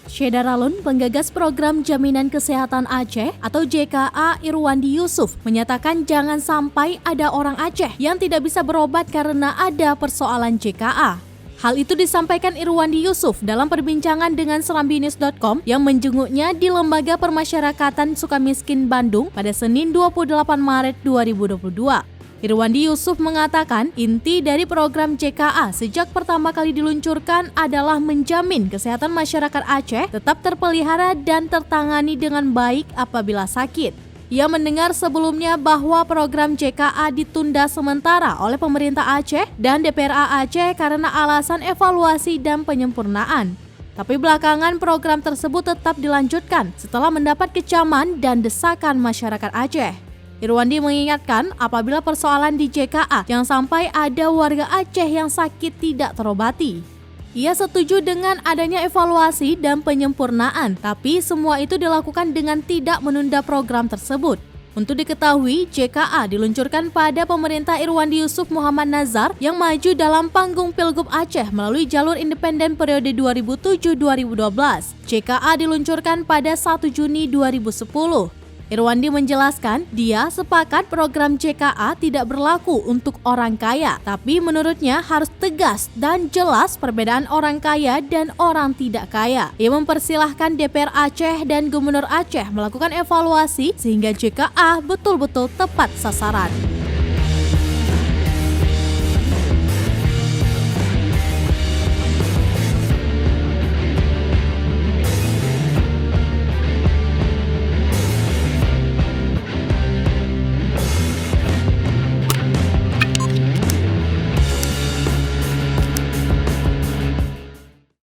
Syederalun, penggagas program Jaminan Kesehatan Aceh atau JKA Irwandi Yusuf, menyatakan jangan sampai ada orang Aceh yang tidak bisa berobat karena ada persoalan JKA. Hal itu disampaikan Irwandi Yusuf dalam perbincangan dengan serambinews.com yang menjenguknya di Lembaga Permasyarakatan Sukamiskin Bandung pada Senin 28 Maret 2022. Irwandi Yusuf mengatakan inti dari program JKA sejak pertama kali diluncurkan adalah menjamin kesehatan masyarakat Aceh tetap terpelihara dan tertangani dengan baik apabila sakit. Ia mendengar sebelumnya bahwa program JKA ditunda sementara oleh pemerintah Aceh dan DPRA Aceh karena alasan evaluasi dan penyempurnaan. Tapi belakangan program tersebut tetap dilanjutkan setelah mendapat kecaman dan desakan masyarakat Aceh. Irwandi mengingatkan apabila persoalan di JKA yang sampai ada warga Aceh yang sakit tidak terobati. Ia setuju dengan adanya evaluasi dan penyempurnaan, tapi semua itu dilakukan dengan tidak menunda program tersebut. Untuk diketahui, JKA diluncurkan pada pemerintah Irwandi Yusuf Muhammad Nazar yang maju dalam panggung Pilgub Aceh melalui jalur independen periode 2007-2012. JKA diluncurkan pada 1 Juni 2010. Irwandi menjelaskan dia sepakat program JKA tidak berlaku untuk orang kaya, tapi menurutnya harus tegas dan jelas perbedaan orang kaya dan orang tidak kaya. Ia mempersilahkan DPR Aceh dan Gubernur Aceh melakukan evaluasi sehingga JKA betul-betul tepat sasaran.